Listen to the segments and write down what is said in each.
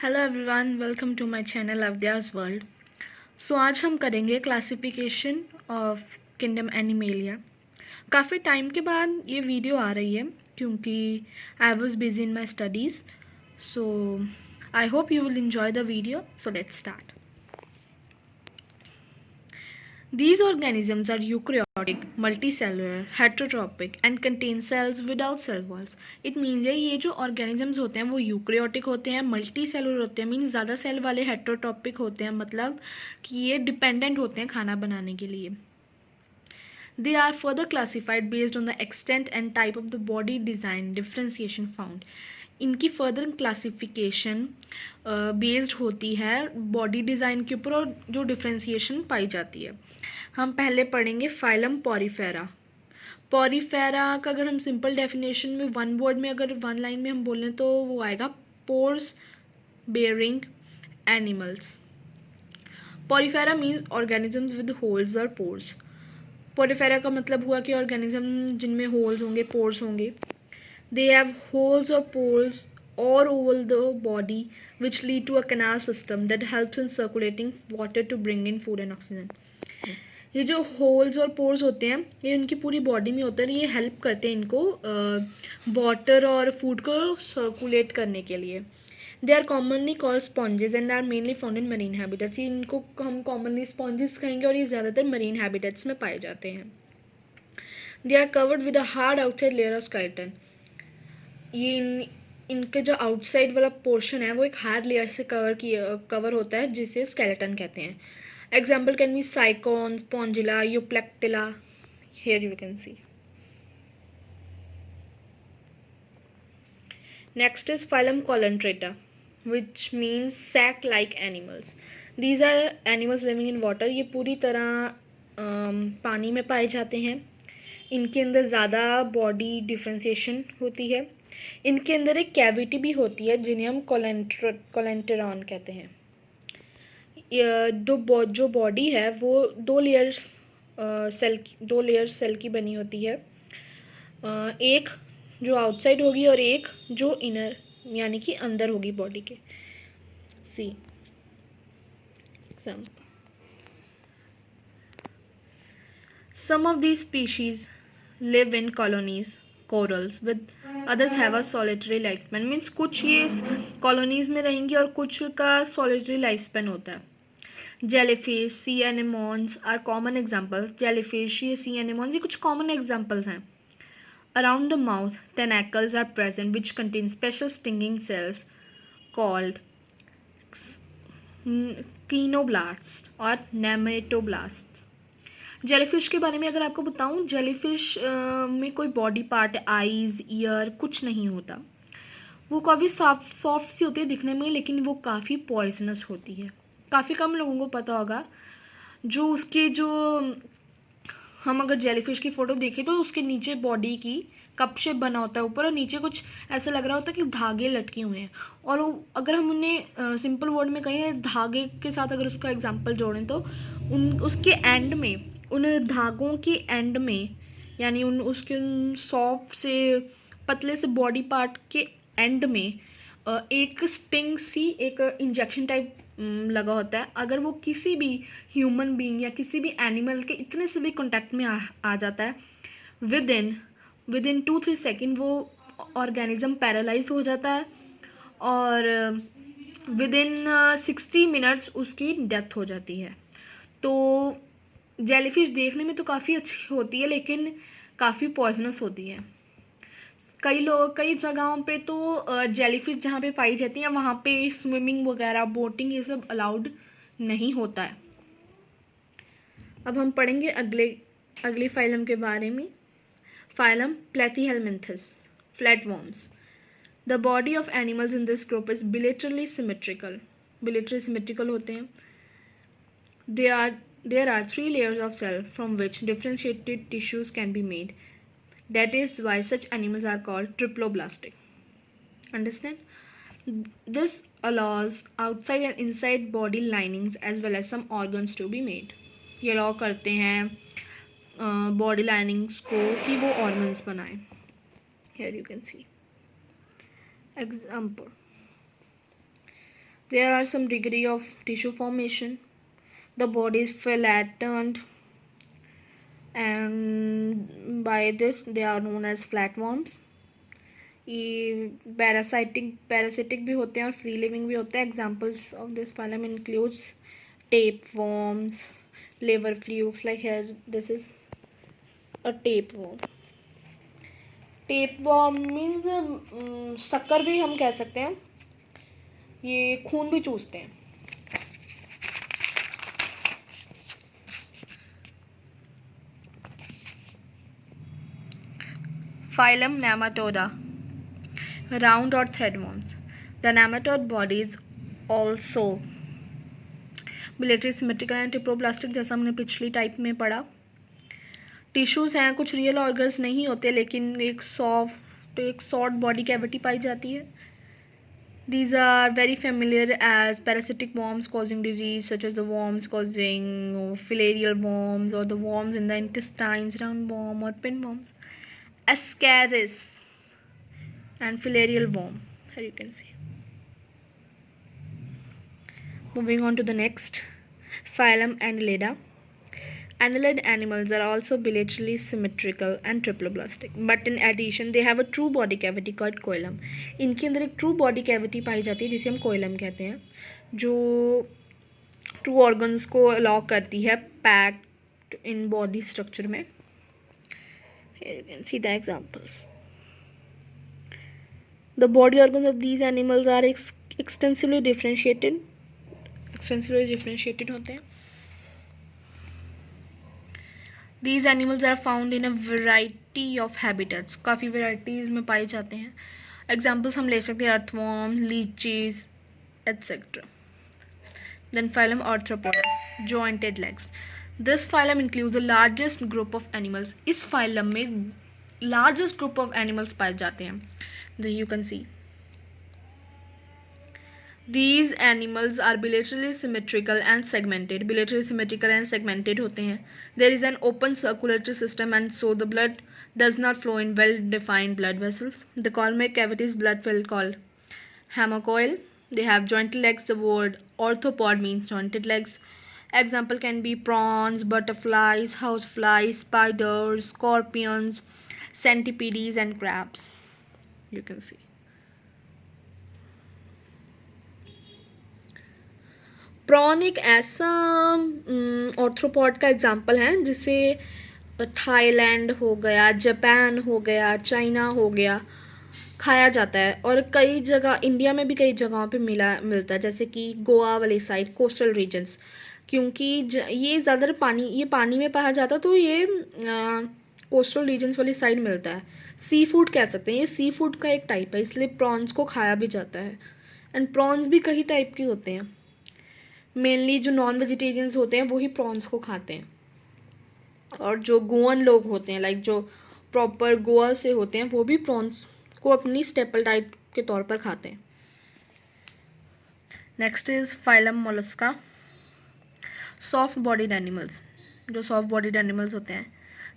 Hello everyone, welcome to my channel अवध्यास world. So आज हम करेंगे क्लासिफिकेशन ऑफ किंगडम एनिमेलिया। काफ़ी टाइम के बाद ये वीडियो आ रही है क्योंकि I was busy in my studies. So I hope you will enjoy the video. So let's start. These organisms are eukaryotic, multicellular, heterotrophic and contain cells without cell walls. It means ये जो organisms होते हैं वो eukaryotic होते हैं, multicellular होते हैं, means ज़्यादा सेल वाले, हेटरोट्रॉपिक होते हैं, मतलब कि ये डिपेंडेंट होते हैं खाना बनाने के लिए. They are further classified based on the extent and type of the body design differentiation found. इनकी फर्दर क्लासिफिकेशन बेस्ड होती है बॉडी डिज़ाइन के ऊपर और जो डिफ्रेंसिएशन पाई जाती है. हम पहले पढ़ेंगे फाइलम पॉरीफेरा. पॉरीफेरा का अगर हम सिंपल डेफिनेशन में वन वर्ड में अगर वन लाइन में हम बोलें तो वो आएगा pores bearing animals. Porifera means organisms with holes और पोर्स. पोरीफेरा का मतलब हुआ कि ऑर्गेनिज्म जिनमें होल्स होंगे, पोर्स होंगे. दे हैव होल्स और pores all over the body which lead to a canal system that helps in circulating water to bring in food and oxygen. ये जो होल्स और पोर्स होते हैं ये उनकी पूरी बॉडी में होते हैं. ये हेल्प करते हैं इनको वाटर और फूड को सर्कुलेट करने के लिए. They are commonly called sponges and are mainly found in marine habitats. इनको हम कॉमनली स्पॉन्जेस कहेंगे और ये ज़्यादातर मरीन हैबिटेट्स में पाए जाते हैं. They are covered with a hard outside layer of skeleton. ये इनके जो आउटसाइड वाला पोर्शन है वो एक हार्ड लेयर से कवर होता है जिसे स्केलेटन कहते हैं. Example can be Sycon, Spongilla, Euplectella. Here you can see. Next is phylum Colentrata, which means sac-like animals. These are animals living in water. ये पूरी तरह पानी में पाए जाते हैं. इनके अंदर ज़्यादा बॉडी डिफ्रेंसिएशन होती है. इनके अंदर एक कैविटी भी होती है जिन्हें हम कोलेंटेरॉन कहते हैं. जो बॉडी है वो दो लेयर्स सेल की बनी होती है. एक जो आउटसाइड होगी और एक जो इनर यानी कि अंदर होगी बॉडी के. See example. Some of these species live in colonies corals with others have a solitary life span. Means कुछ ये कॉलोनीज में रहेंगी और कुछ का सॉलिटरी लाइफ स्पैन होता है. Jellyfish, sea anemones are common example. Jellyfish, ये सी एनेमोन्स ये कुछ कॉमन एग्जाम्पल्स हैं. Around the mouth, tentacles are present which contain special stinging cells called kinoblasts or nematoblasts. Jellyfish के बारे में अगर आपको बताऊं, जेलीफिश में कोई बॉडी पार्ट, आईज, ईयर कुछ नहीं होता. वो काफ़ी सॉफ्ट सी होती है दिखने में, लेकिन वो काफ़ी पॉइजनस होती है. काफ़ी कम लोगों को पता होगा. जो उसके जो हम अगर जेलीफिश की फ़ोटो देखें तो उसके नीचे बॉडी की कप शेप बना होता है ऊपर, और नीचे कुछ ऐसा लग रहा होता है कि धागे लटके हुए हैं. और अगर हम उन्हें सिंपल वर्ड में कहें, धागे के साथ अगर उसका एग्जांपल जोड़ें तो उसके एंड में, उन धागों के एंड में, यानी उसके सॉफ्ट से पतले से बॉडी पार्ट के एंड में एक स्टिंग सी, एक इंजेक्शन टाइप लगा होता है. अगर वो किसी भी ह्यूमन बीइंग या किसी भी एनिमल के इतने से भी कांटेक्ट में आ जाता है, विद इन 2-3 सेकेंड वो ऑर्गेनिज्म पैरालाइज हो जाता है और विद इन 60 मिनट्स उसकी डेथ हो जाती है. तो जेलीफिश देखने में तो काफ़ी अच्छी होती है लेकिन काफ़ी पॉइजनस होती है. कई जगहों पे तो जेलीफिश जहाँ पे पाई जाती हैं वहाँ पे स्विमिंग वगैरह, बोटिंग ये सब अलाउड नहीं होता है. अब हम पढ़ेंगे अगली फाइलम के बारे में. Phylum Platyhelminthes, flatworms. The body of animals in this group is bilaterally symmetrical. Bilaterally symmetrical होते हैं. There are 3 layers of cell from which differentiated tissues can be made. That is why such animals are called triploblastic. Understand? This allows outside and inside body linings as well as some organs to be made. ये allow करते हैं body linings को कि वो organs बनाएं. Here you can see example. There are some degree of tissue formation. The body is flattened, and by this they are known as flatworms. ये parasitic भी होते हैं और free living भी होते हैं. Examples of this phylum includes tapeworms, liver flukes. Like here, this is a tapeworm. Tapeworm means शक्कर भी हम कह सकते हैं. ये खून भी चूसते हैं. Phylum Nematoda, round or threadworms. The nematode body is also bilaterally symmetrical and triploblastic, जैसा हमने पिछली टाइप में पढ़ा. टिश्यूज हैं, कुछ रियल ऑर्गन्स नहीं होते, लेकिन एक सॉफ्ट बॉडी कैविटी पाई जाती है. These are very familiar as parasitic worms causing disease, such as the worms causing filarial worms, or the worms in the intestines, roundworm or pinworms. Ascaris and filarial worm, here you can see. Moving on to the next, phylum Annelida. Annelid animals are also bilaterally symmetrical and triploblastic, but in addition they have a true body cavity called coelom. इनके अंदर एक true body cavity पाई जाती है जिसे हम कोइलम कहते हैं, जो ट्रू ऑर्गन्स को अलाउ करती है पैक्ड इन बॉडी स्ट्रक्चर में. Here you can see the examples. The body organs of these animals are extensively differentiated होते हैं. These animals are found in a variety of habitats. काफ़ी varieties में पाए जाते हैं. Examples हम ले सकते हैं earthworms, leeches, etc. Then phylum Arthropoda, jointed legs. This phylum includes the largest group of animals. इस phylum में largest group of animals पाए जाते हैं. Then you can see these animals are bilaterally symmetrical and segmented. Bilaterally symmetrical and segmented होते हैं. There is an open circulatory system, and so the blood does not flow in well-defined blood vessels. The colmic cavity is blood-filled, called hemocoel. They have jointed legs. The word orthopod means jointed legs. Example can be prawns, butterflies, houseflies, spiders, scorpions, centipedes, and crabs. You can see. Prawn एक ऐसा ऑर्थ्रोपॉड का example है जिसे Thailand हो गया, Japan हो गया, China हो गया, खाया जाता है. और कई जगह इंडिया में भी कई जगहों पे मिलता है, जैसे कि गोवा वाली साइड, कोस्टल रीजन्स. क्योंकि ये ज़्यादातर पानी में पाया जाता है, तो ये कोस्टल रीजन्स वाली साइड मिलता है. सी फूड कह सकते हैं, ये सी फूड का एक टाइप है, इसलिए प्रॉन्स को खाया भी जाता है. एंड प्रॉन्स भी कई टाइप के होते हैं. मेनली जो नॉन वेजिटेरियंस होते हैं वही प्रॉन्स को खाते हैं, और जो गोवन लोग होते हैं, लाइक जो प्रॉपर गोवा से होते हैं, वो भी प्रॉन्स को अपनी स्टेपल डाइट के तौर पर खाते हैं. Next is phylum Mollusca, soft bodied animals. जो सॉफ्ट बॉडीड एनिमल्स होते हैं,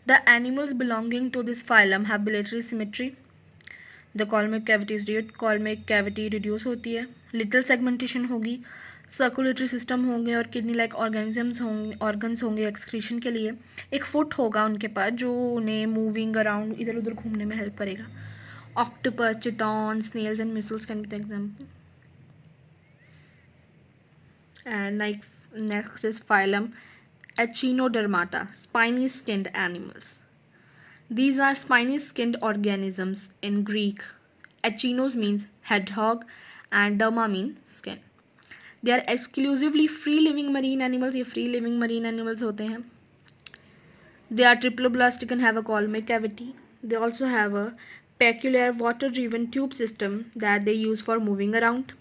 the animals belonging to this phylum have bilateral symmetry. The coelomic cavity is reduced. Coelomic cavity reduce होती है, लिटिल सेगमेंटेशन होगी, सर्कुलेटरी सिस्टम होंगे, और kidney like organs होंगे excretion के लिए. एक फुट होगा उनके पास जो उन्हें मूविंग अराउंड, इधर उधर घूमने में हेल्प करेगा. Octopus, chiton, snails and mussels can be the example. And like next is phylum Echinodermata, spiny skinned animals. These are spiny skinned organisms. In Greek, echinos means hedgehog and derma means skin. They are exclusively free living marine animals. ये free living marine animals होते हैं. They are triploblastic and have a colmic cavity. They also have a peculiar water driven tube system that they use for moving around.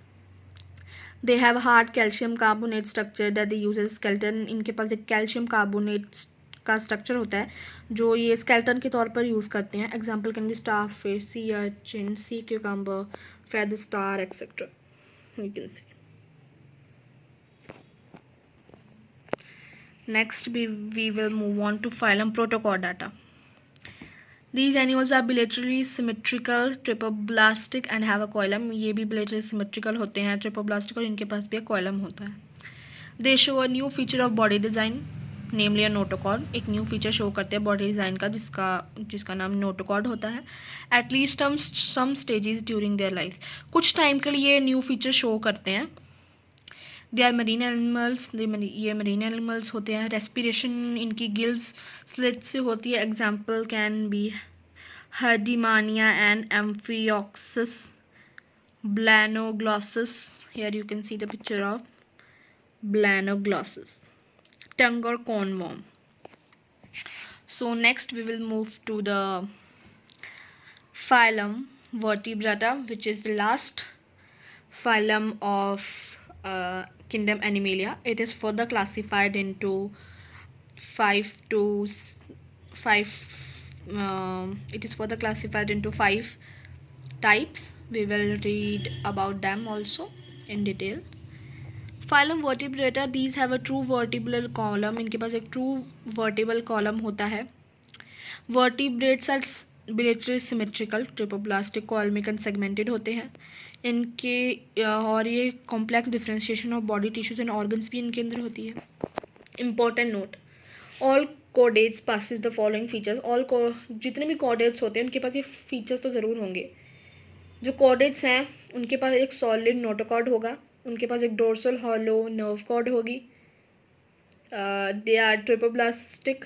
They have hard calcium carbonate structure that they use as skeleton. इनके पास एक calcium carbonate का structure होता है जो ये skeleton के तौर पर यूज़ करते हैं. Example can be star fish, sea urchin, sea cucumber, feather star, etcetera. You can see. Next, we will move on to phylum Protochordata. These animals are bilaterally symmetrical, trypoblastic and have a coilum. ये भी bilaterally symmetrical होते हैं, trypoblastic, और इनके पास भी एक coilum होता है. They show a new feature of body design, namely a notochord. एक new feature show करते हैं body design का, जिसका नाम notochord होता है. At least some stages during their lives. कुछ time के लिए new feature show करते हैं. They are marine animals. ये marine animals होते हैं. Respiration इनकी gills slits से होती है. Example can be Herdimania and Amphioxus blanoglossus. Here you can see the picture of blanoglossus, tongue or cone worm. So next we will move to the phylum Vertebrata, which is the last phylum of kingdom Animalia. It is further classified into five types. We will read about them also in detail. Phylum Vertebrata, these have a true vertebral column. इनके पास एक true vertebral column होता है. Vertebrates are bilaterally symmetrical, trypoblastic, coilmic and segmented होते हैं. इनके और ये complex differentiation of body tissues and organs भी इनके अंदर होती है. Important note: all chordates passes the following features. जितने भी chordates होते हैं उनके पास ये features तो ज़रूर होंगे. जो chordates हैं उनके पास एक solid notochord होगा. उनके पास एक डोर्सल हॉलो नर्व कॉर्ड होगी. They are triploblastic.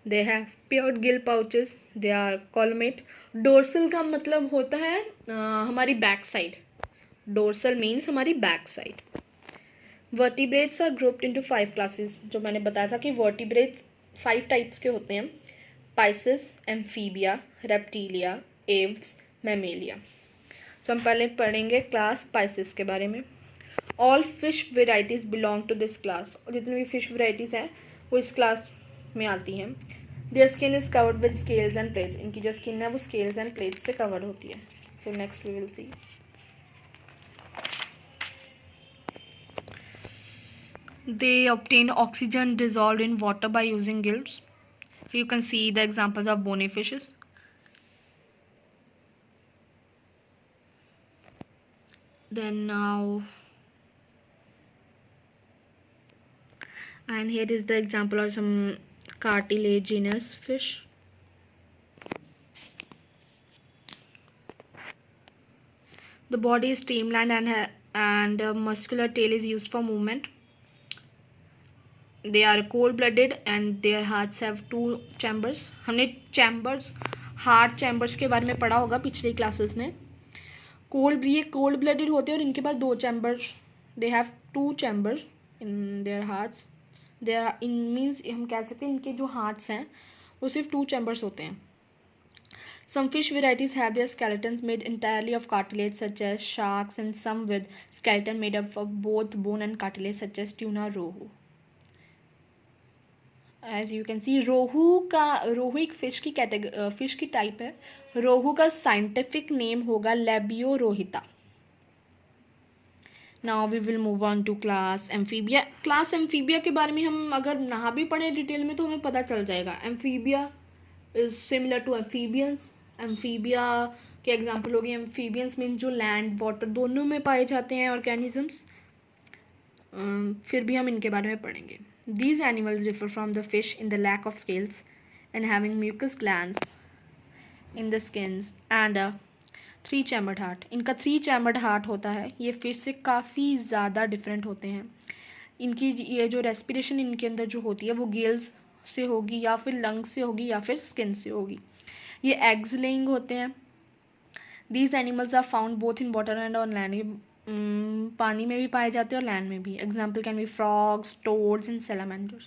They have paired gill pouches. They are coelomate. Dorsal का मतलब होता है हमारी बैक साइड. डोर्सल मीन्स हमारी back side. Vertebrates are grouped into 5 classes. जो मैंने बताया था कि वर्टिब्रेट्स 5 टाइप्स के होते हैं. Pisces, Amphibia, Reptilia, Aves, Mammalia. तो हम पहले पढ़ेंगे क्लास पाइसेस के बारे में. All fish varieties belong to this class. और जितनी भी फिश वेराइटीज़ हैं वो इस क्लास में आती हैं. Their skin is covered with scales and plates. इनकी जो स्किन है वो स्केल्स एंड प्लेट्स से कवर्ड होती है. So next we will see. दे obtain oxygen dissolved in water by using gills. You can see the examples of bony fishes. Then now, and here is the example of some cartilaginous fish. The body is streamlined and a muscular tail is used for movement. They are cold-blooded and their hearts have 2 chambers. हमने chambers, heart chambers के बारे में पढ़ा होगा पिछले classes में. ये cold blooded होते हैं और इनके पास 2 chambers. They have 2 chambers in their hearts. In means हम कह सकते हैं इनके जो हार्ट्स हैं वो सिर्फ 2 चैम्बर्स होते हैं. Some fish varieties have their skeletons made entirely of cartilage such as sharks and some with skeleton made up of both bone and cartilage such as tuna, rohu. As you can see, रोहू एक fish की type है. रोहू का scientific name होगा Labeo rohita. Now we will move on to class Amphibia. Class Amphibia के बारे में हम अगर ना भी पढ़े डिटेल में तो हमें पता चल जाएगा. Amphibia is similar to amphibians. Amphibia के एग्जाम्पल हो गए. एम्फीबियंस मीन जो लैंड वाटर दोनों में पाए जाते हैं ऑर्गेनिजम्स. फिर भी हम इनके बारे में पढ़ेंगे. These animals differ from the fish in the lack of scales and having mucus glands in the skins and a 3-chambered heart. इनका 3-chambered heart होता है. ये फिश से काफ़ी ज़्यादा डिफरेंट होते हैं. इनकी ये जो रेस्पिरेशन इनके अंदर जो होती है वो गिल्स से होगी या फिर लंग्स से होगी या फिर स्किन से होगी. ये एग्स लेइंग होते हैं. These animals are found both in water and on land. पानी में भी पाए जाते हैं और लैंड में भी. Example can be frogs, toads and salamanders.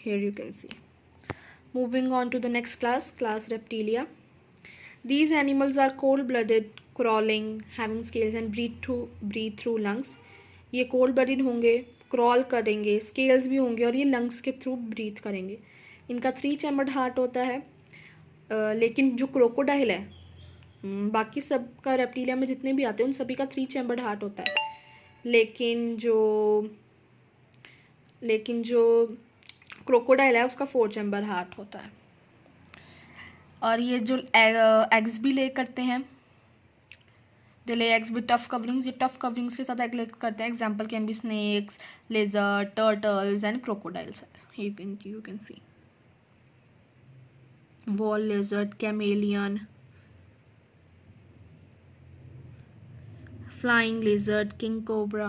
Here you can see. Moving on to the next class Reptilia. These animals are cold blooded, crawling, having scales and breathe through lungs. ये cold blooded होंगे, crawl करेंगे, scales भी होंगे और ये lungs के through breathe करेंगे. इनका 3-chambered हार्ट होता है. लेकिन जो क्रोकोडाइल है, बाकी सब का रेप्टिलिया में जितने भी आते हैं उन सभी का 3-chambered हार्ट होता है. लेकिन जो क्रोकोडाइल है उसका 4 चैम्बर हार्ट होता है। और ये जो एग्स भी ले करते हैं, they lay eggs with tough coverings, ये टफ कवरिंग्स के साथ एग ले करते हैं। Example can be snakes, lizard, turtles and crocodiles. You can see wall lizard, chameleon, flying lizard, king cobra.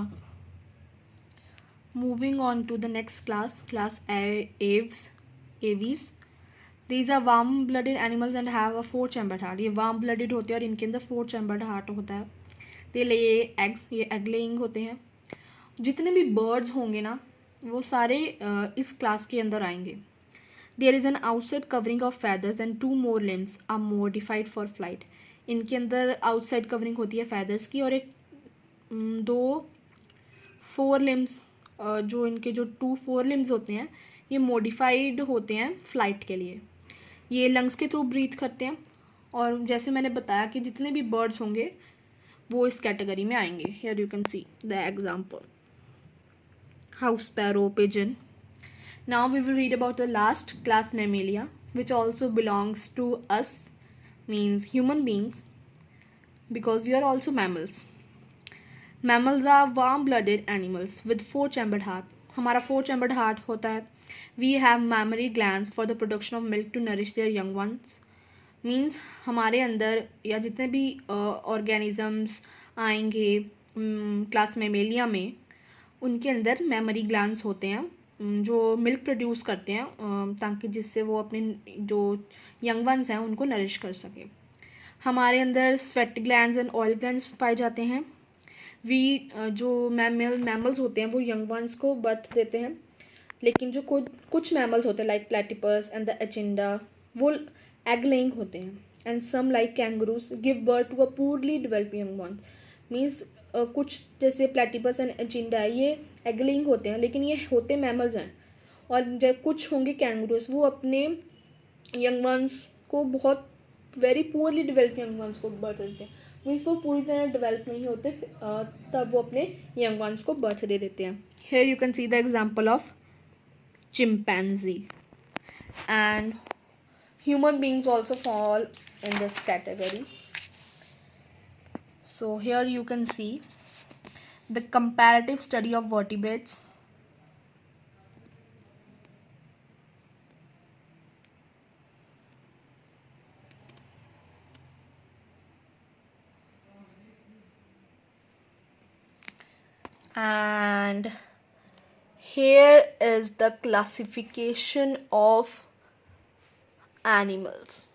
Moving on to the next class aves. These are warm-blooded animals and have a 4-chambered heart. ये warm-blooded होते हैं और इनके अंदर 4-chambered heart होता है। They lay eggs, ये egg laying होते हैं। जितने भी birds होंगे ना वो सारे इस क्लास के अंदर आएंगे। There is an outside covering of feathers and 2 more limbs are modified for flight. इनके अंदर outside covering होती है feathers की और एक 4 लिम्स, जो इनके जो 4 लिम्स होते हैं ये मॉडिफाइड होते हैं फ्लाइट के लिए। ये लंग्स के थ्रू ब्रीथ करते हैं और जैसे मैंने बताया कि जितने भी बर्ड्स होंगे वो इस कैटेगरी में आएंगे। Here you can see the example house sparrow, pigeon. Now we will read about the last class Mammalia which also belongs to us, means human beings, because we are also mammals. Mammals are warm-blooded animals with 4-chambered heart. हमारा 4-chambered heart होता है। We have mammary glands for the production of milk to nourish their young ones. Means हमारे अंदर या जितने भी organisms आएंगे class Mammalia में, उनके अंदर mammary glands होते हैं जो मिल्क प्रोड्यूस करते हैं ताकि जिससे वो अपने जो यंग वंस हैं उनको नरिश कर सके। हमारे अंदर sweat glands and oil glands पाए जाते हैं। जो मैमल्स होते हैं वो यंग वंस को बर्थ देते हैं, लेकिन जो कुछ मैमल्स होते हैं लाइक प्लेटिपस एंड द एचिंडा वो एग लेइंग होते हैं। And some like kangaroos give birth to a poorly develop young ones. Means कुछ जैसे प्लेटिपस एंड एचिंडा है ये एग लेइंग होते हैं लेकिन ये होते मैमल्स हैं। और कुछ होंगे कैंगरूज वो अपने यंग वंस को बहुत very poorly develop young ones को बर्थ देते हैं। मीन्स वो पूरी तरह डेवलप नहीं होते तब वो अपने यंग वंस को बर्थ दे देते हैं। Here you can see the example of chimpanzee and human beings also fall in this category. So here you can see the comparative study of vertebrates. And here is the classification of animals.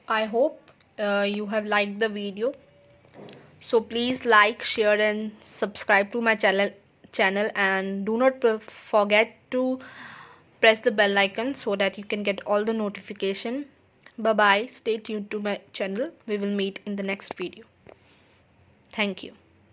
I hope you have liked the video. So please like, share and subscribe to my channel and do not forget to press the bell icon so that you can get all the notification. Bye bye. Stay tuned to my channel. We will meet in the next video. Thank you.